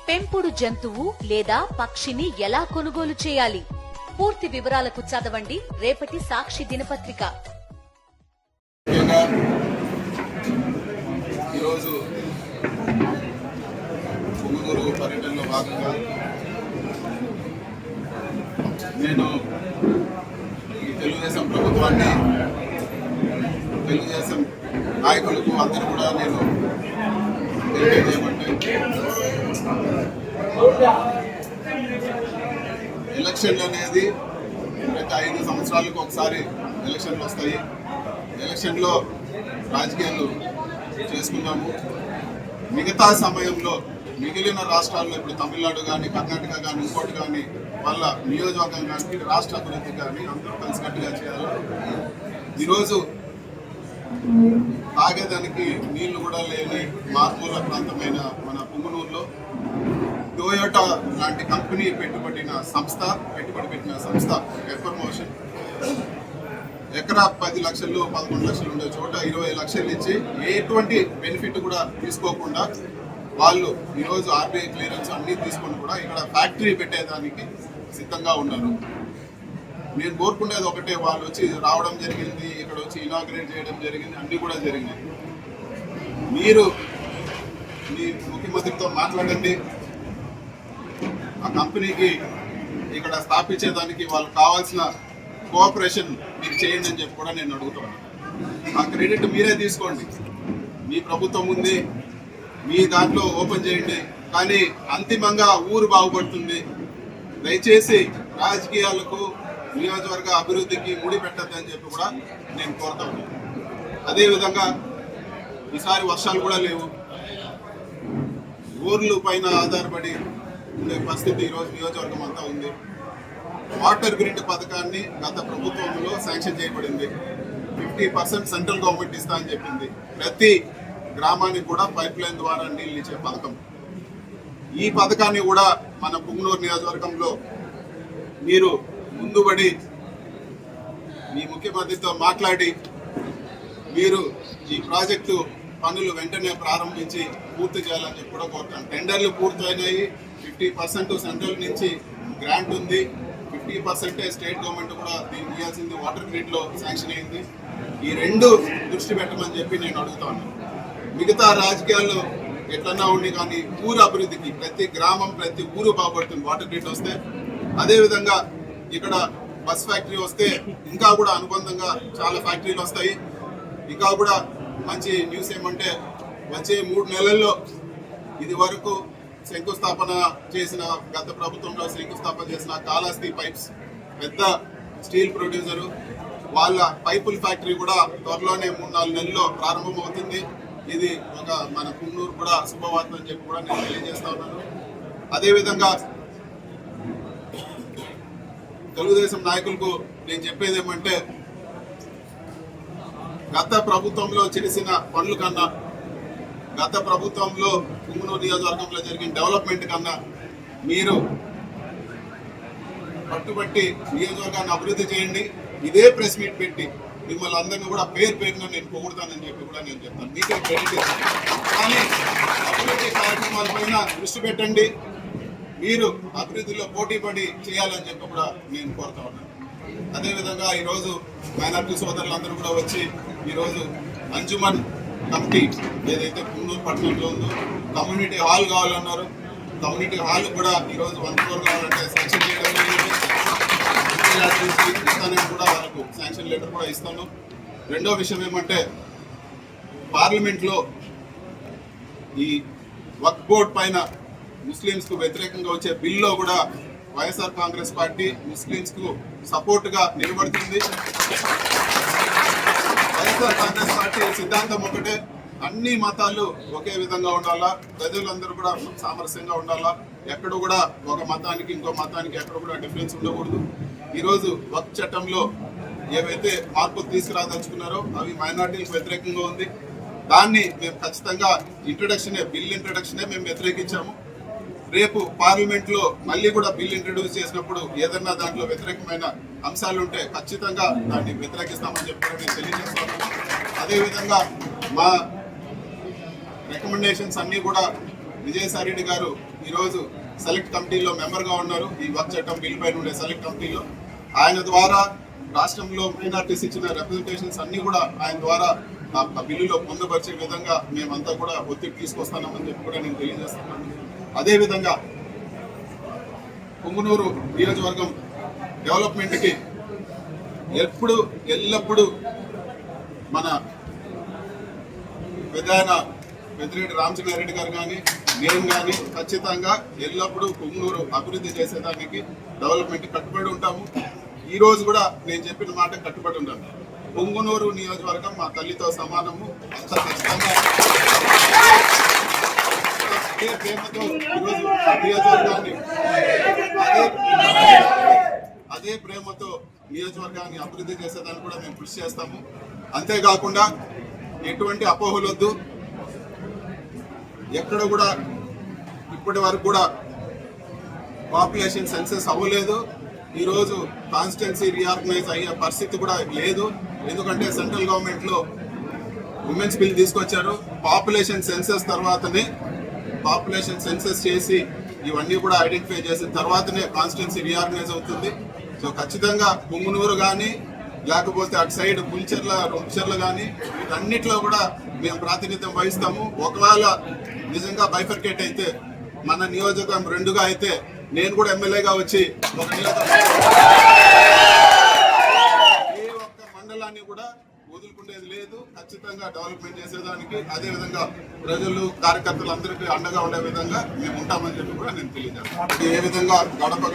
పెంపుడు జంతువు లేదా పక్షిని ఎలా కొనుగోలు చేయాలి? పూర్తి వివరాలకు చదవండి రేపటి సాక్షి దినపత్రిక. ఈరోజు పుంగనూరు పర్యటనలో భాగంగా నేను ఈ తెలుగుదేశం ప్రభుత్వాన్ని, తెలుగుదేశం నాయకులకు అందరూ కూడా నేను తెలియజేయమంటే, ఎలక్షన్లు అనేది ప్రతి 5 సంవత్సరాలకు ఒకసారి ఎలక్షన్లు వస్తాయి. ఎలక్షన్లో రాజకీయాలు చేసుకున్నాము. మిగతా సమయంలో మిగిలిన రాష్ట్రాల్లో ఇప్పుడు తమిళనాడు కానీ, కర్ణాటక కానీ, ఇంకోటి కానీ, వాళ్ళ నియోజకవర్గం కానీ, రాష్ట్ర అభివృద్ధి కానీ అందరూ కలిసికట్టుగా చేయాలి. ఈరోజు తాగేదానికి నీళ్లు కూడా లేని మారుమూల ప్రాంతమైన మన పుంగనూరులో టొయోటా లాంటి కంపెనీ పెట్టుబడి పెట్టిన సంస్థ ఎఫర్మోషన్ ఎకరా 10 లక్షలు 11 లక్షలు ఉండే చోట 20 లక్షలు ఇచ్చి ఎటువంటి బెనిఫిట్ కూడా తీసుకోకుండా వాళ్ళు ఈరోజు ఆర్బీఐ క్లియరెన్స్ అన్ని తీసుకొని కూడా ఇక్కడ ఫ్యాక్టరీ పెట్టేదానికి సిద్ధంగా ఉన్నారు. నేను కోరుకునేది ఒకటే, వాళ్ళు వచ్చి రావడం జరిగింది, ఇక్కడ వచ్చి ఇనాగ్రేట్ చేయడం జరిగింది, అన్నీ కూడా జరిగినాయి. మీరు మీ ముఖ్యమంత్రితో మాట్లాడండి, ఆ కంపెనీకి ఇక్కడ స్థాపించేదానికి వాళ్ళకి కావాల్సిన కోఆపరేషన్ మీరు చేయండి అని చెప్పి కూడా నేను అడుగుతున్నాను. ఆ క్రెడిట్ మీరే తీసుకోండి. మీ ప్రభుత్వం ఉంది, మీ దాంట్లో ఓపెన్ చేయండి, కానీ అంతిమంగా ఊరు బాగుపడుతుంది. దయచేసి రాజకీయాలకు, నియోజకవర్గ అభివృద్ధికి ముడి పెట్టద్దని చెప్పి కూడా నేను కోరుతాను. అదేవిధంగా ఈసారి వర్షాలు కూడా లేవు, ఊర్లు పైన ఆధారపడి ఉండే పరిస్థితి ఈరోజు నియోజకవర్గం అంతా ఉంది. వాటర్ గ్రిడ్ పథకాన్ని గత ప్రభుత్వంలో శాంక్షన్ చేయబడింది. 50% సెంట్రల్ గవర్నమెంట్ ఇస్తా అని చెప్పింది. ప్రతి గ్రామానికి కూడా పైప్ లైన్ ద్వారా నీళ్ళు ఇచ్చే పథకం. ఈ పథకాన్ని కూడా మన పుంగనూరు నియోజకవర్గంలో మీరు ముందుబడి మీ ముఖ్యమంత్రితో మాట్లాడి మీరు ఈ ప్రాజెక్టు పనులు వెంటనే ప్రారంభించి పూర్తి చేయాలని చెప్పి కూడా కోరుతాను. టెండర్లు పూర్తయినాయి. 50% సెంట్రల్ నుంచి గ్రాంట్ ఉంది, 50% స్టేట్ గవర్నమెంట్ కూడా దీన్ని ఇవ్వాల్సింది వాటర్ గ్రిడ్లో శాంక్షన్ అయింది. ఈ రెండు దృష్టి పెట్టమని చెప్పి నేను అడుగుతాను. మిగతా రాజకీయాల్లో ఎట్లన్నా ఉండి కానీ ఊరు అభివృద్ధికి ప్రతి గ్రామం, ప్రతి ఊరు బాగుపడుతుంది వాటర్ గ్రిడ్ వస్తే. అదేవిధంగా ఇక్కడ బస్ ఫ్యాక్టరీ వస్తే ఇంకా కూడా అనుబంధంగా చాలా ఫ్యాక్టరీలు వస్తాయి. ఇంకా కూడా మంచి న్యూస్ ఏమంటే వచ్చే 3 నెలల్లో ఇది వరకు శంకుస్థాపన చేసిన, గత ప్రభుత్వంలో శంకుస్థాపన చేసిన కాళహస్తి పైప్స్ పెద్ద స్టీల్ ప్రొడ్యూసరు, వాళ్ళ పైపుల ఫ్యాక్టరీ కూడా త్వరలోనే 3-4 నెలల్లో ప్రారంభమవుతుంది. ఇది ఒక మన పుంగనూరు కూడా శుభవార్త అని చెప్పి కూడా నేను తెలియజేస్తా ఉన్నాను. అదేవిధంగా తెలుగుదేశం నాయకులకు నేను చెప్పేది ఏమంటే, గత ప్రభుత్వంలో చేసిన పనుల కన్నా, గత ప్రభుత్వంలో పుంగనూరు నియోజకవర్గంలో జరిగిన డెవలప్మెంట్ కన్నా మీరు పట్టుబట్టి నియోజకవర్గాన్ని అభివృద్ధి చేయండి. ఇదే ప్రెస్ మీట్ పెట్టి మిమ్మల్ని అందరినీ కూడా పేరున నేను పొగుడతానని చెప్పి కూడా నేను చెప్తాను. మీకే క్రెడిట్ ఇస్తాను. కానీ అభివృద్ధి కార్యక్రమాలపైన దృష్టి పెట్టండి. మీరు అభివృద్ధిలో పోటీపడి చేయాలని చెప్పి కూడా నేను కోరుతా ఉన్నాను. అదేవిధంగా ఈరోజు మైనార్టీ సోదరులందరూ కూడా వచ్చి ఈరోజు అంజుమన్ కమిటీ ఏదైతే పుంగనూరు పట్టణంలో ఉందో కమ్యూనిటీ హాల్ కావాలన్నారు. కమ్యూనిటీ హాల్ కూడా ఈరోజు 1 crore కావాలంటే శాంక్షన్ చేయడం ఇస్తానని కూడా వాళ్ళకు శాంక్షన్ లెటర్ కూడా ఇస్తాను. రెండో విషయం ఏమంటే, పార్లమెంట్లో ఈ వక్ఫ్ బోర్డ్ పైన ముస్లింస్కు వ్యతిరేకంగా వచ్చే బిల్లో కూడా వైఎస్ఆర్ కాంగ్రెస్ పార్టీ ముస్లింస్కు సపోర్ట్గా నిలబడుతుంది. వైఎస్ఆర్ కాంగ్రెస్ పార్టీ సిద్ధాంతం ఒకటే, అన్ని మతాలు ఒకే విధంగా ఉండాలా, ప్రజలందరూ కూడా సామరస్యంగా ఉండాలా, ఎక్కడ కూడా ఒక మతానికి ఇంకో మతానికి ఎక్కడ కూడా డిఫరెన్స్ ఉండకూడదు. ఈరోజు వక్ఫ్ చట్టంలో ఏవైతే మార్పులు తీసుకురాదలుచుకున్నారో అవి మైనార్టీలకు వ్యతిరేకంగా ఉంది. దాన్ని మేము ఖచ్చితంగా బిల్ ఇంట్రడక్షనే మేము వ్యతిరేకించాము. రేపు పార్లమెంట్లో మళ్ళీ కూడా బిల్ ఇంట్రడ్యూస్ చేసినప్పుడు ఏదన్నా దాంట్లో వ్యతిరేకమైన అంశాలు ఉంటే ఖచ్చితంగా దాన్ని వ్యతిరేకిస్తామని చెప్పి నేను తెలియజేస్తాను. అదేవిధంగా మా రికమెండేషన్స్ అన్నీ కూడా విజయసాయి రెడ్డి గారు ఈరోజు సెలెక్ట్ కమిటీలో మెంబర్గా ఉన్నారు. ఈ వర్క్ చట్టం బిల్ పైన ఉండే సెలెక్ట్ కమిటీలో ఆయన ద్వారా రాష్ట్రంలో మైనార్టీస్ ఇచ్చిన రిప్రజెంటేషన్స్ అన్ని కూడా ఆయన ద్వారా ఆ బిల్లులో పొందపరిచే విధంగా మేమంతా కూడా ఒత్తిడి తీసుకొస్తామని చెప్పి కూడా నేను తెలియజేస్తున్నాను. అదేవిధంగా పుంగనూరు నియోజకవర్గం డెవలప్మెంట్కి ఎల్లప్పుడూ మన పెద్దాయన పెద్దిరెడ్డి రామచంద్రారెడ్డి గారు కానీ నేను కానీ ఖచ్చితంగా ఎల్లప్పుడూ పుంగనూరు అభివృద్ధి చేసేదానికి డెవలప్మెంట్ కట్టుబడి ఉంటాము. ఈ రోజు కూడా నేను చెప్పిన మాట కట్టుబడి ఉంటాను. పుంగనూరు నియోజకవర్గం మా తల్లితో సమానము. అంత ఖచ్చితంగా అదే ప్రేమతో ఈరోజు నియోజకవర్గాన్ని అదే ప్రేమతో నియోజకవర్గాన్ని అభివృద్ధి చేసేదాన్ని కూడా మేము కృషి చేస్తాము. అంతేకాకుండా ఎటువంటి అపోహలొద్దు. ఎక్కడ కూడా ఇప్పటి వరకు కూడా పాపులేషన్ సెన్సెస్ అవ్వలేదు. ఈరోజు కాన్స్టిట్యున్సీ రీఆర్గనైజ్ అయ్యే పరిస్థితి కూడా లేదు. ఎందుకంటే సెంట్రల్ గవర్నమెంట్లో ఉమెన్స్ బిల్ తీసుకొచ్చారు. పాపులేషన్ సెన్సెస్ తర్వాతనే పాపులేషన్ సెన్సెస్ చేసి ఇవన్నీ కూడా ఐడెంటిఫై చేసిన తర్వాతనే కాన్స్టిట్యున్సీ రీఆర్గనైజ్ అవుతుంది. సో ఖచ్చితంగా పుంగనూరు కానీ లేకపోతే అటు సైడ్ పులిచెర్ల కానీ వీటన్నిటిలో కూడా మేము ప్రాతినిధ్యం వహిస్తాము. ఒకవేళ నిజంగా బైఫర్కేట్ అయితే మన నియోజకవర్గం రెండుగా అయితే నేను కూడా ఎమ్మెల్యేగా వచ్చి ఒక ఏ ఒక్క మండలాన్ని కూడా వదులుకునేది లేదు. ఖచ్చితంగా డెవలప్మెంట్ చేసేదానికి అదేవిధంగా ప్రజలు కార్యకర్తలు అందరికీ అండగా ఉండే విధంగా మేము ఉంటామని చెప్పి కూడా నేను తెలియజేస్తాను. ఏ విధంగా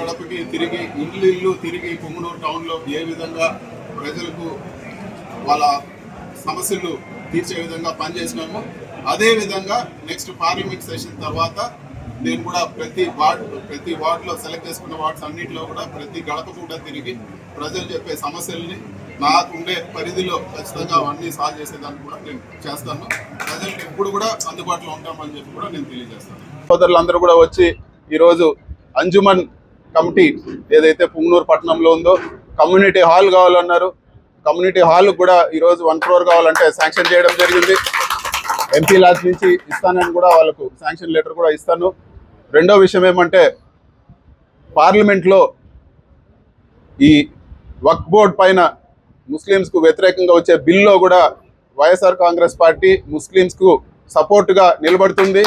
గడపకి తిరిగి ఇల్లు తిరిగి పుంగనూరు టౌన్లో ఏ విధంగా ప్రజలకు వాళ్ళ సమస్యలు తీర్చే విధంగా పనిచేసినాము. అదేవిధంగా నెక్స్ట్ పార్లమెంట్ సెషన్ తర్వాత నేను కూడా ప్రతి వార్డులో సెలెక్ట్ చేసుకున్న వార్డ్స్ అన్నింటిలో కూడా ప్రతి గడప కూడా తిరిగి ప్రజలు చెప్పే సమస్యల్ని నాకుండే పరిధిలో ఖచ్చితంగా అవన్నీ సాల్వ్ చేసేదాన్ని కూడా నేను చేస్తాను. ప్రజలకు ఎప్పుడు కూడా అందుబాటులో ఉంటామని చెప్పి కూడా నేను తెలియజేస్తాను. సోదరులందరూ కూడా వచ్చి ఈరోజు అంజుమన్ కమిటీ ఏదైతే పుంగనూరు పట్టణంలో ఉందో కమ్యూనిటీ హాల్ కావాలన్నారు. కమ్యూనిటీ హాల్ కూడా ఈరోజు 1 crore కావాలంటే శాంక్షన్ చేయడం జరిగింది. ఎంపీ లాజ్ నుంచి ఇస్తానని కూడా వాళ్ళకు శాంక్షన్ లెటర్ కూడా ఇస్తాను. రెండో విషయం ఏమంటే పార్లమెంట్లో ఈ వక్ఫ్ బోర్డ్ పైన ముస్లిమ్స్కు వ్యతిరేకంగా వచ్చే బిల్లో కూడా వైఎస్ఆర్ కాంగ్రెస్ పార్టీ ముస్లిమ్స్కు సపోర్టుగా నిలబడుతుంది.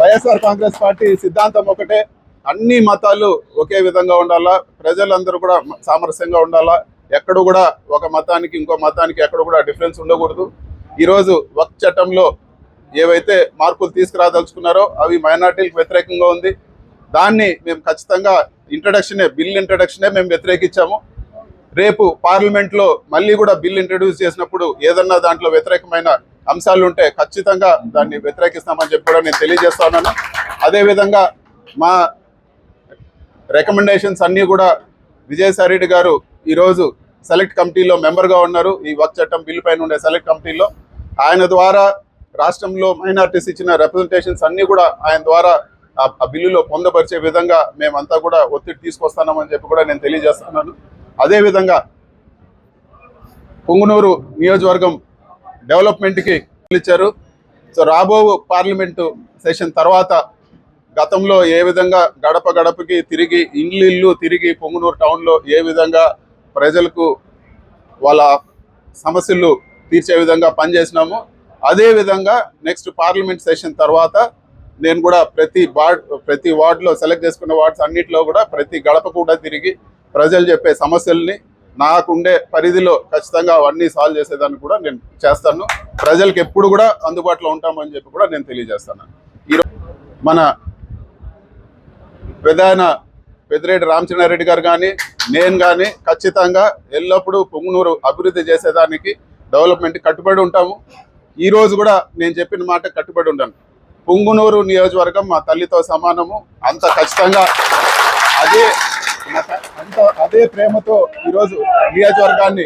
వైఎస్ఆర్ కాంగ్రెస్ పార్టీ సిద్ధాంతం ఒకటే, అన్ని మతాలు ఒకే విధంగా ఉండాలా, ప్రజలందరూ కూడా సామరస్యంగా ఉండాలా, ఎక్కడ కూడా ఒక మతానికి ఇంకో మతానికి ఎక్కడ కూడా డిఫరెన్స్ ఉండకూడదు. ఈరోజు వక్ఫ్ చట్టంలో ఏవైతే మార్పులు తీసుకురాదలుచుకున్నారో అవి మైనార్టీలకు వ్యతిరేకంగా ఉంది. దాన్ని మేము ఖచ్చితంగా బిల్ ఇంట్రడక్షనే మేము వ్యతిరేకించాము. రేపు పార్లమెంట్లో మళ్ళీ కూడా బిల్ ఇంట్రడ్యూస్ చేసినప్పుడు ఏదన్నా దాంట్లో వ్యతిరేకమైన అంశాలు ఉంటే ఖచ్చితంగా దాన్ని వ్యతిరేకిస్తామని చెప్పి కూడా నేను తెలియజేస్తా ఉన్నాను. అదేవిధంగా మా రికమెండేషన్స్ అన్నీ కూడా విజయసాయి రెడ్డి గారు ఈరోజు సెలెక్ట్ కమిటీలో మెంబర్గా ఉన్నారు. ఈ వక్ఫ్ చట్టం బిల్లు పైన ఉండే సెలెక్ట్ కమిటీలో ఆయన ద్వారా రాష్ట్రంలో మైనార్టీస్ ఇచ్చిన రిప్రజెంటేషన్స్ అన్నీ కూడా ఆయన ద్వారా ఆ బిల్లులో పొందపరిచే విధంగా మేమంతా కూడా ఒత్తిడి తీసుకొస్తామని చెప్పి కూడా నేను తెలియజేస్తున్నాను. అదేవిధంగా పుంగనూరు నియోజకవర్గం డెవలప్మెంట్కి ఇచ్చారు. సో రాబో పార్లమెంటు సెషన్ తర్వాత గతంలో ఏ విధంగా గడపకి తిరిగి ఇల్లు తిరిగి పుంగనూరు టౌన్లో ఏ విధంగా ప్రజలకు వాళ్ళ సమస్యలు తీర్చే విధంగా పనిచేసినాము, అదేవిధంగా నెక్స్ట్ పార్లమెంట్ సెషన్ తర్వాత నేను కూడా ప్రతి వార్డులో సెలెక్ట్ చేసుకున్న వార్డ్స్ అన్నింటిలో కూడా ప్రతి గడప కూడా తిరిగి ప్రజలు చెప్పే సమస్యల్ని నాకుండే పరిధిలో ఖచ్చితంగా అవన్నీ సాల్వ్ చేసేదాన్ని కూడా నేను చేస్తాను. ప్రజలకు ఎప్పుడు కూడా అందుబాటులో ఉంటామని చెప్పి కూడా నేను తెలియజేస్తాను. ఈరోజు మన పెద్దాయన పెద్దిరెడ్డి రామచంద్రారెడ్డి గారు కానీ నేను కానీ ఖచ్చితంగా ఎల్లప్పుడూ పుంగనూరు అభివృద్ధి చేసేదానికి డెవలప్మెంట్ కట్టుబడి ఉంటాము. ఈరోజు కూడా నేను చెప్పిన మాట కట్టుబడి ఉంటాను. పుంగనూరు నియోజకవర్గం మా తల్లితో సమానము. అంత ఖచ్చితంగా అదే ప్రేమతో ఈరోజు నియోజకవర్గాన్ని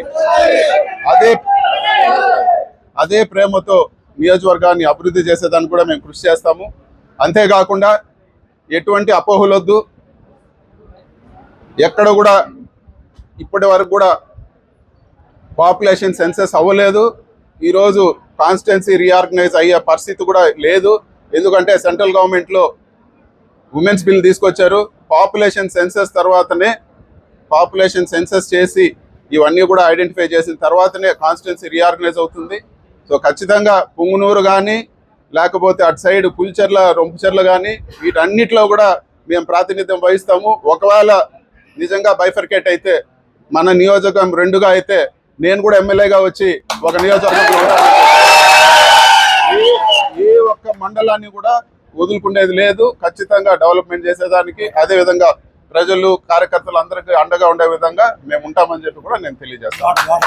అదే ప్రేమతో నియోజకవర్గాన్ని అభివృద్ధి చేసేదాన్ని కూడా మేము కృషి చేస్తాము. అంతేకాకుండా ఎటువంటి అపోహలొద్దు. ఎక్కడ కూడా ఇప్పటి వరకు కూడా పాపులేషన్ సెన్సెస్ అవ్వలేదు. ఈరోజు కాన్స్టిట్యున్సీ రీఆర్గనైజ్ అయ్యే పరిస్థితి కూడా లేదు. ఎందుకంటే సెంట్రల్ గవర్నమెంట్లో ఉమెన్స్ బిల్ తీసుకొచ్చారు. పాపులేషన్ సెన్సస్ తర్వాతనే పాపులేషన్ సెన్సస్ చేసి ఇవన్నీ కూడా ఐడెంటిఫై చేసిన తర్వాతనే కాన్స్టిట్యున్సీ రీఆర్గనైజ్ అవుతుంది. సో ఖచ్చితంగా పుంగునూరు కానీ లేకపోతే అటు సైడ్ పులిచెర్ల రొంపుచెర్ల కానీ వీటన్నిటిలో కూడా మేము ప్రాతినిధ్యం వహిస్తాము. ఒకవేళ నిజంగా బైఫర్కేట్ అయితే మన నియోజకవర్గం 2గా అయితే నేను కూడా ఎమ్మెల్యేగా వచ్చి ఒక నియోజకవర్గంలో ఏ ఒక్క మండలాన్ని కూడా వదులుకునేది లేదు. ఖచ్చితంగా డెవలప్మెంట్ చేసేదానికి, అదేవిధంగా ప్రజలు కార్యకర్తలు అందరికీ అండగా ఉండే విధంగా మేము ఉంటామని చెప్పి కూడా నేను తెలియజేస్తాను.